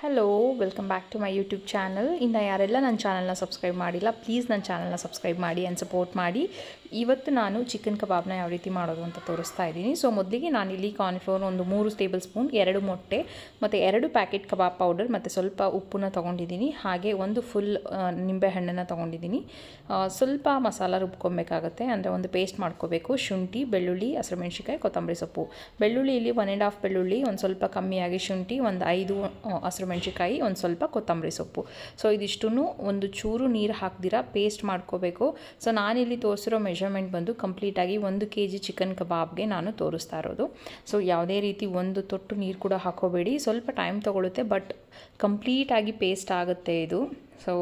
Hello, welcome back to my YouTube channel. ಇನ್ನು ಯಾರೆಲ್ಲ ನನ್ನ ಚಾನಲ್ನ ಸಬ್ಸ್ಕ್ರೈಬ್ ಮಾಡಿಲ್ಲ, ಪ್ಲೀಸ್ ನನ್ನ ಚಾನಲ್ನ ಸಬ್ಸ್ಕ್ರೈಬ್ ಮಾಡಿ ಆ್ಯಂಡ್ ಸಪೋರ್ಟ್ ಮಾಡಿ. ಇವತ್ತು ನಾನು ಚಿಕನ್ ಕಬಾಬ್ನ ಯಾವ ರೀತಿ ಮಾಡೋದು ಅಂತ ತೋರಿಸ್ತಾ ಇದ್ದೀನಿ. ಸೊ ಮೊದಲಿಗೆ ನಾನಿಲ್ಲಿ ಕಾರ್ನ್ಫ್ಲೋರ್ ಒಂದು 3 ಟೇಬಲ್ ಸ್ಪೂನ್, 2 ಮೊಟ್ಟೆ ಮತ್ತು 2 ಪ್ಯಾಕೆಟ್ ಕಬಾಬ್ ಪೌಡರ್ ಮತ್ತು ಸ್ವಲ್ಪ ಉಪ್ಪನ್ನ ತೊಗೊಂಡಿದ್ದೀನಿ. ಹಾಗೆ ಒಂದು ಫುಲ್ ನಿಂಬೆಹಣ್ಣನ್ನು ತೊಗೊಂಡಿದ್ದೀನಿ. ಸ್ವಲ್ಪ ಮಸಾಲ ರುಬ್ಕೊಬೇಕಾಗುತ್ತೆ, ಅಂದರೆ ಒಂದು ಪೇಸ್ಟ್ ಮಾಡ್ಕೋಬೇಕು. ಶುಂಠಿ, ಬೆಳ್ಳುಳ್ಳಿ, ಹಸಿರುಮೆಣ್ಸಿಕಾಯಿ, ಕೊತ್ತಂಬರಿ ಸೊಪ್ಪು. ಬೆಳ್ಳುಳ್ಳಿ ಇಲ್ಲಿ 1.5 ಬೆಳ್ಳುಳ್ಳಿ, ಒಂದು ಸ್ವಲ್ಪ ಕಮ್ಮಿಯಾಗಿ ಶುಂಠಿ, ಒಂದು 5 ಹಸಿರುಮೆಣ್ಸಿಕಾಯಿ, ಒಂದು ಸ್ವಲ್ಪ ಕೊತ್ತಂಬರಿ ಸೊಪ್ಪು. ಸೊ ಇದಿಷ್ಟನ್ನು ಒಂದು ಚೂರು ನೀರು ಹಾಕ್ದಿರ ಪೇಸ್ಟ್ ಮಾಡ್ಕೋಬೇಕು. ಸೊ ನಾನಿಲ್ಲಿ ತೋರಿಸಿರೋ ಮೆಷರ್ಮೆಂಟ್ ಬಂದು ಕಂಪ್ಲೀಟಾಗಿ 1 kg ಚಿಕನ್ ಕಬಾಬ್ಗೆ ನಾನು ತೋರಿಸ್ತಾ ಇರೋದು. ಸೊ ಯಾವುದೇ ರೀತಿ ಒಂದು ತೊಟ್ಟು ನೀರು ಕೂಡ ಹಾಕೋಬೇಡಿ, ಸ್ವಲ್ಪ ಟೈಮ್ ತೊಗೊಳುತ್ತೆ, ಬಟ್ ಕಂಪ್ಲೀಟಾಗಿ ಪೇಸ್ಟ್ ಆಗುತ್ತೆ ಇದು. ಸೊ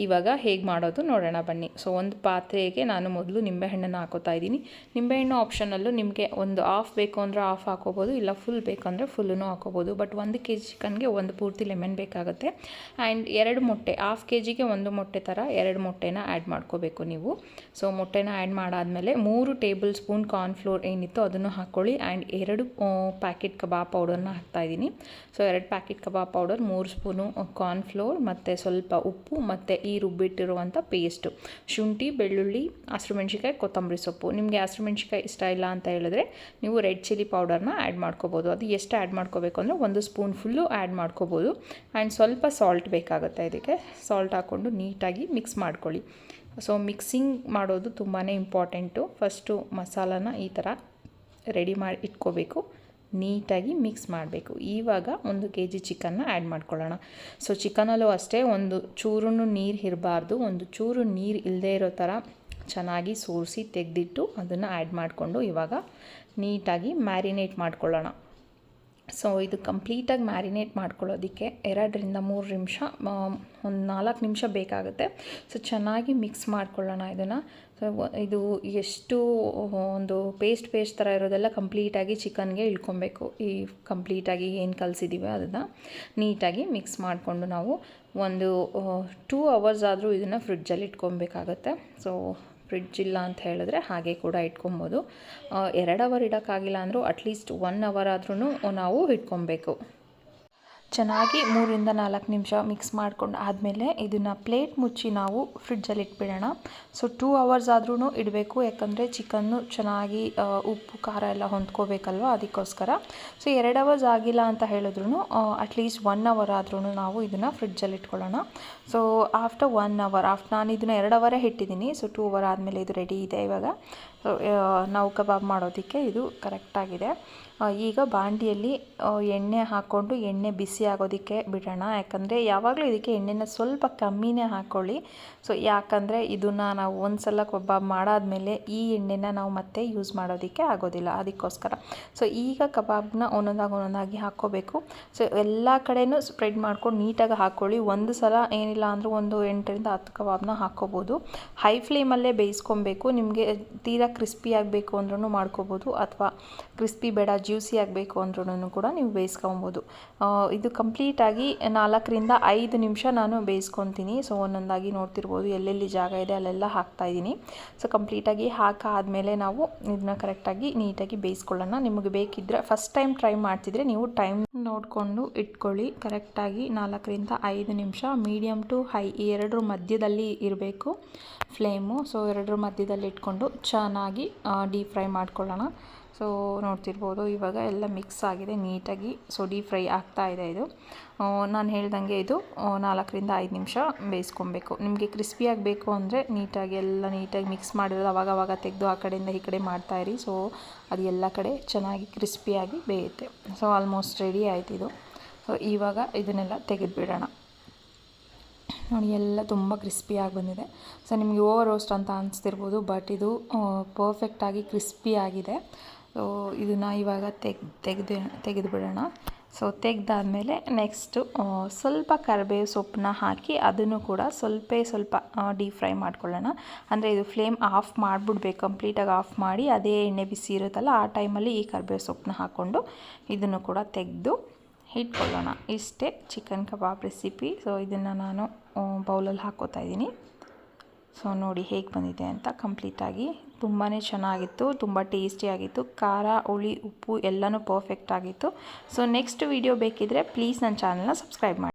ಇವಾಗ ಹೇಗೆ ಮಾಡೋದು ನೋಡೋಣ ಬನ್ನಿ. ಸೊ ಒಂದು ಪಾತ್ರೆಗೆ ನಾನು ಮೊದಲು ನಿಂಬೆಹಣ್ಣನ್ನು ಹಾಕೋತಾ ಇದ್ದೀನಿ. ನಿಂಬೆಹಣ್ಣು ಆಪ್ಷನಲ್ಲು, ನಿಮಗೆ ಒಂದು ಆಫ್ ಬೇಕು ಅಂದರೆ ಆಫ್ ಹಾಕೋಬೋದು, ಇಲ್ಲ ಫುಲ್ ಬೇಕಂದರೆ ಫುಲ್ಲೂ ಹಾಕೋಬೋದು. ಬಟ್ 1 kg ಚಿಕನ್ಗೆ ಒಂದು ಪೂರ್ತಿ ಲೆಮನ್ ಬೇಕಾಗುತ್ತೆ. ಆ್ಯಂಡ್ 2 ಮೊಟ್ಟೆ, ಹಾಫ್ kgಗೆ 1 ಮೊಟ್ಟೆ ಥರ 2 ಮೊಟ್ಟೆನ ಆ್ಯಡ್ ಮಾಡ್ಕೋಬೇಕು ನೀವು. ಸೊ ಮೊಟ್ಟೆನ ಆ್ಯಡ್ ಮಾಡಾದಮೇಲೆ 3 ಟೇಬಲ್ ಸ್ಪೂನ್ ಕಾರ್ನ್ಫ್ಲೋರ್ ಏನಿತ್ತು ಅದನ್ನು ಹಾಕ್ಕೊಳ್ಳಿ. ಆ್ಯಂಡ್ 2 ಪ್ಯಾಕೆಟ್ ಕಬಾಬ್ ಪೌಡರ್ನ ಹಾಕ್ತಾಯಿದ್ದೀನಿ. So 2 packet kebab powder, 3 spoon cornflour ಮತ್ತು ಸ್ವಲ್ಪ ಉಪ್ಪು ಮತ್ತು ಈ ರುಬ್ಬಿಟ್ಟಿರುವಂಥ ಪೇಸ್ಟು, ಶುಂಠಿ, ಬೆಳ್ಳುಳ್ಳಿ, ಹಸಿರುಮೆಣ್ಸಿಕಾಯಿ, ಕೊತ್ತಂಬರಿ ಸೊಪ್ಪು. ನಿಮಗೆ ಹಸಿರುಮೆಣ್ಸಿಕಾಯಿ ಇಷ್ಟ ಇಲ್ಲ ಅಂತ ಹೇಳಿದ್ರೆ ನೀವು ರೆಡ್ ಚಿಲ್ಲಿ ಪೌಡರ್ನ ಆ್ಯಡ್ ಮಾಡ್ಕೋಬೋದು. ಅದು ಎಷ್ಟು ಆ್ಯಡ್ ಮಾಡ್ಕೋಬೇಕು ಅಂದರೆ 1 ಸ್ಪೂನ್ ಫುಲ್ಲು ಆ್ಯಡ್ ಮಾಡ್ಕೋಬೋದು. ಆ್ಯಂಡ್ ಸ್ವಲ್ಪ ಸಾಲ್ಟ್ ಬೇಕಾಗುತ್ತೆ. ಇದಕ್ಕೆ ಸಾಲ್ಟ್ ಹಾಕ್ಕೊಂಡು ನೀಟಾಗಿ ಮಿಕ್ಸ್ ಮಾಡ್ಕೊಳ್ಳಿ. ಸೊ ಮಿಕ್ಸಿಂಗ್ ಮಾಡೋದು ತುಂಬಾ ಇಂಪಾರ್ಟೆಂಟು. ಫಸ್ಟು ಮಸಾಲಾನ ಈ ಥರ ರೆಡಿ ಮಾಡಿ ಇಟ್ಕೋಬೇಕು, ನೀಟಾಗಿ ಮಿಕ್ಸ್ ಮಾಡಬೇಕು. ಇವಾಗ 1 kg ಚಿಕನ್ನ ಆ್ಯಡ್ ಮಾಡ್ಕೊಳ್ಳೋಣ. ಸೊ ಚಿಕನಲ್ಲೂ ಅಷ್ಟೇ ಒಂದು ಚೂರು ನೀರು ಇರಬಾರ್ದು, ಒಂದು ಚೂರು ನೀರು ಇಲ್ಲದೇ ಇರೋ ಥರ ಚೆನ್ನಾಗಿ ಸೋರಿಸಿ ತೆಗೆದಿಟ್ಟು ಅದನ್ನು ಆ್ಯಡ್ ಮಾಡಿಕೊಂಡು ಇವಾಗ ನೀಟಾಗಿ ಮ್ಯಾರಿನೇಟ್ ಮಾಡ್ಕೊಳ್ಳೋಣ. ಸೊ ಇದು ಕಂಪ್ಲೀಟಾಗಿ ಮ್ಯಾರಿನೇಟ್ ಮಾಡ್ಕೊಳ್ಳೋದಕ್ಕೆ 2 ರಿಂದ 3 ನಿಮಿಷ, ಒಂದು 4 ನಿಮಿಷ ಬೇಕಾಗುತ್ತೆ. ಸೊ ಚೆನ್ನಾಗಿ ಮಿಕ್ಸ್ ಮಾಡ್ಕೊಳ್ಳೋಣ ಇದನ್ನು. ಸೊ ಇದು ಎಷ್ಟು ಒಂದು ಪೇಸ್ಟ್ ಥರ ಇರೋದೆಲ್ಲ ಕಂಪ್ಲೀಟಾಗಿ ಚಿಕನ್ಗೆ ಇಳ್ಕೊಬೇಕು. ಈ ಕಂಪ್ಲೀಟಾಗಿ ಏನು ಕಲಿಸಿದ್ದೀವಿ ಅದನ್ನು ನೀಟಾಗಿ ಮಿಕ್ಸ್ ಮಾಡಿಕೊಂಡು ನಾವು ಒಂದು 2 ಅವರ್ಸ್ ಆದರೂ ಇದನ್ನು ಫ್ರಿಡ್ಜಲ್ಲಿ ಇಟ್ಕೊಬೇಕಾಗತ್ತೆ. ಸೊ ಫ್ರಿಡ್ಜ್ ಇಲ್ಲ ಅಂತ ಹೇಳಿದ್ರೆ ಹಾಗೆ ಕೂಡ ಇಟ್ಕೊಬೋದು. 2 ಅವರ್ ಇಡೋಕ್ಕಾಗಿಲ್ಲ ಅಂದರೂ ಅಟ್ಲೀಸ್ಟ್ 1 ಅವರ್ ಆದ್ರೂ ನಾವು ಇಟ್ಕೊಬೇಕು. ಚೆನ್ನಾಗಿ 3 ರಿಂದ 4 ನಿಮಿಷ ಮಿಕ್ಸ್ ಮಾಡ್ಕೊಂಡು ಆದಮೇಲೆ ಇದನ್ನು ಪ್ಲೇಟ್ ಮುಚ್ಚಿ ನಾವು ಫ್ರಿಡ್ಜಲ್ಲಿ ಇಟ್ಬಿಡೋಣ. ಸೊ 2 ಅವರ್ಸ್ ಆದ್ರೂ ಇಡಬೇಕು, ಯಾಕಂದರೆ ಚಿಕನ್ನು ಚೆನ್ನಾಗಿ ಉಪ್ಪು ಖಾರ ಎಲ್ಲ ಹೊಂದ್ಕೋಬೇಕಲ್ವ, ಅದಕ್ಕೋಸ್ಕರ. ಸೊ 2 ಅವರ್ಸ್ ಆಗಿಲ್ಲ ಅಂತ ಹೇಳಿದ್ರು ಅಟ್ಲೀಸ್ಟ್ 1 ಅವರ್ ಆದ್ರೂ ನಾವು ಇದನ್ನು ಫ್ರಿಡ್ಜಲ್ಲಿ ಇಟ್ಕೊಳ್ಳೋಣ. ಸೊ ಆಫ್ಟರ್ 1 ಅವರ್, ನಾನು ಇದನ್ನು 2 ಅವರೇ ಇಟ್ಟಿದ್ದೀನಿ. ಸೊ 2 ಅವರ್ ಆದಮೇಲೆ ಇದು ರೆಡಿ ಇದೆ ಇವಾಗ. ಸೊ ನಾವು ಕಬಾಬ್ ಮಾಡೋದಕ್ಕೆ ಇದು ಕರೆಕ್ಟಾಗಿದೆ. ಈಗ ಬಾಂಡಿಯಲ್ಲಿ ಎಣ್ಣೆ ಹಾಕ್ಕೊಂಡು ಎಣ್ಣೆ ಬಿಸಿ ಆಗೋದಕ್ಕೆ ಬಿಡೋಣ. ಯಾಕಂದರೆ ಯಾವಾಗಲೂ ಇದಕ್ಕೆ ಎಣ್ಣೆನ ಸ್ವಲ್ಪ ಕಮ್ಮಿನೇ ಹಾಕ್ಕೊಳ್ಳಿ. ಸೊ ಯಾಕಂದರೆ ಇದನ್ನು ನಾವು ಒಂದು ಸಲ ಕಬಾಬ್ ಮಾಡಾದಮೇಲೆ ಈ ಎಣ್ಣೆನ ನಾವು ಮತ್ತೆ ಯೂಸ್ ಮಾಡೋದಕ್ಕೆ ಆಗೋದಿಲ್ಲ, ಅದಕ್ಕೋಸ್ಕರ. ಸೊ ಈಗ ಕಬಾಬ್ನ ಒಂದೊಂದಾಗಿ ಹಾಕ್ಕೋಬೇಕು. ಸೊ ಎಲ್ಲ ಕಡೆಯೂ ಸ್ಪ್ರೆಡ್ ಮಾಡ್ಕೊಂಡು ನೀಟಾಗಿ ಹಾಕ್ಕೊಳ್ಳಿ. ಒಂದು ಸಲ ಏನಿಲ್ಲ ಅಂದರೂ ಒಂದು 8 ರಿಂದ 10 ಕಬಾಬ್ನ ಹಾಕ್ಕೋಬೋದು. ಹೈ ಫ್ಲೇಮಲ್ಲೇ ಬೇಯಿಸ್ಕೊಬೇಕು. ನಿಮಗೆ ತೀರಾ ಕ್ರಿಸ್ಪಿ ಆಗಬೇಕು ಅಂದ್ರೂ ಮಾಡ್ಕೋಬೋದು, ಅಥವಾ ಕ್ರಿಸ್ಪಿ ಬೇಡ ಜ್ಯೂಸಿ ಆಗಬೇಕು ಅಂದ್ರೂ ಕೂಡ ನೀವು ಬೇಯಿಸ್ಕೊಬೋದು. ಇದು ಕಂಪ್ಲೀಟಾಗಿ 4 ರಿಂದ 5 ನಿಮಿಷ ನಾನು ಬೇಯಿಸ್ಕೊತೀನಿ. ಸೊ ಒಂದೊಂದಾಗಿ ನೋಡ್ತಿರ್ಬೋದು ಎಲ್ಲೆಲ್ಲಿ ಜಾಗ ಇದೆ ಅಲ್ಲೆಲ್ಲ ಹಾಕ್ತಾಯಿದ್ದೀನಿ. ಸೊ ಕಂಪ್ಲೀಟಾಗಿ ಹಾಕಾದಮೇಲೆ ನಾವು ಇದನ್ನ ಕರೆಕ್ಟಾಗಿ ನೀಟಾಗಿ ಬೇಯಿಸ್ಕೊಳ್ಳೋಣ. ನಿಮಗೆ ಬೇಕಿದ್ದರೆ ಫಸ್ಟ್ ಟೈಮ್ ಟ್ರೈ ಮಾಡ್ತಿದ್ರೆ ನೀವು ಟೈಮ್ ನೋಡಿಕೊಂಡು ಇಟ್ಕೊಳ್ಳಿ. ಕರೆಕ್ಟಾಗಿ 4 ರಿಂದ 5 ನಿಮಿಷ ಮೀಡಿಯಮ್ ಟು ಹೈ ಎರಡರ ಮಧ್ಯದಲ್ಲಿ ಇರಬೇಕು ಫ್ಲೇಮು. ಸೊ ಎರಡರ ಮಧ್ಯದಲ್ಲಿ ಇಟ್ಕೊಂಡು ಚೆನ್ನಾಗಿ ಡೀಪ್ ಫ್ರೈ ಮಾಡ್ಕೊಳ್ಳೋಣ. ಸೊ ನೋಡ್ತಿರ್ಬೋದು ಇವಾಗ ಎಲ್ಲ ಮಿಕ್ಸ್ ಆಗಿದೆ ನೀಟಾಗಿ. ಸೊ ಡೀಪ್ ಫ್ರೈ ಆಗ್ತಾಯಿದೆ ಇದು. ನಾನು ಹೇಳ್ದಂಗೆ ಇದು 4 ರಿಂದ 5 ನಿಮಿಷ ಬೇಯಿಸ್ಕೊಬೇಕು. ನಿಮಗೆ ಕ್ರಿಸ್ಪಿ ಆಗಬೇಕು ಅಂದರೆ ನೀಟಾಗಿ ಮಿಕ್ಸ್ ಮಾಡಿರೋದು ಅವಾಗವಾಗ ತೆಗೆದು ಆ ಕಡೆಯಿಂದ ಈ ಕಡೆ ಮಾಡ್ತಾಯಿರಿ. ಸೊ ಅದು ಎಲ್ಲ ಕಡೆ ಚೆನ್ನಾಗಿ ಕ್ರಿಸ್ಪಿಯಾಗಿ ಬೇಯುತ್ತೆ. ಸೊ ಆಲ್ಮೋಸ್ಟ್ ರೆಡಿ ಆಯ್ತು ಇದು. ಸೊ ಇವಾಗ ಇದನ್ನೆಲ್ಲ ತೆಗೆದುಬಿಡೋಣ. ನೋಡಿ ಎಲ್ಲ ತುಂಬ ಕ್ರಿಸ್ಪಿಯಾಗಿ ಬಂದಿದೆ. ಸೊ ನಿಮಗೆ ಓವರ್ ರೋಸ್ಟ್ ಅಂತ ಅನಿಸ್ತಿರ್ಬೋದು, ಬಟ್ ಇದು ಪರ್ಫೆಕ್ಟಾಗಿ ಕ್ರಿಸ್ಪಿ ಆಗಿದೆ. ಸೊ ಇದನ್ನು ಇವಾಗ ತೆಗೆದು ಬಿಡೋಣ. ಸೊ ತೆಗೆದಾದ್ಮೇಲೆ ನೆಕ್ಸ್ಟು ಸ್ವಲ್ಪ ಕರಿಬೇವು ಸೊಪ್ಪನ್ನ ಹಾಕಿ ಅದನ್ನು ಕೂಡ ಸ್ವಲ್ಪ ಡೀಪ್ ಫ್ರೈ ಮಾಡ್ಕೊಳ್ಳೋಣ. ಅಂದರೆ ಇದು ಫ್ಲೇಮ್ ಆಫ್ ಮಾಡಿಬಿಡ್ಬೇಕು, ಕಂಪ್ಲೀಟಾಗಿ ಆಫ್ ಮಾಡಿ ಅದೇ ಎಣ್ಣೆ ಬಿಸಿ ಇರುತ್ತಲ್ಲ ಆ ಟೈಮಲ್ಲಿ ಈ ಕರಿಬೇವು ಸೊಪ್ಪನ್ನ ಹಾಕ್ಕೊಂಡು ಇದನ್ನು ಕೂಡ ತೆಗೆದು ಇಟ್ಕೊಳ್ಳೋಣ. ಇಷ್ಟೇ ಚಿಕನ್ ಕಬಾಬ್ ರೆಸಿಪಿ. ಸೊ ಇದನ್ನು ನಾನು ಬೌಲಲ್ಲಿ ಹಾಕ್ಕೋತಾ ಇದ್ದೀನಿ. ಸೊ ನೋಡಿ ಹೇಗೆ ಬಂದಿದೆ ಅಂತ ಕಂಪ್ಲೀಟಾಗಿ ತುಂಬಾ ಚೆನ್ನಾಗಿತ್ತು, ತುಂಬ ಟೇಸ್ಟಿಯಾಗಿತ್ತು. ಖಾರ, ಹುಳಿ, ಉಪ್ಪು ಎಲ್ಲನೂ ಪರ್ಫೆಕ್ಟ್ ಆಗಿತ್ತು. ಸೊ ನೆಕ್ಸ್ಟ್ ವಿಡಿಯೋ ಬೇಕಿದ್ದರೆ ಪ್ಲೀಸ್ ನನ್ನ ಚಾನಲ್ನ ಸಬ್ಸ್ಕ್ರೈಬ್ ಮಾಡಿ.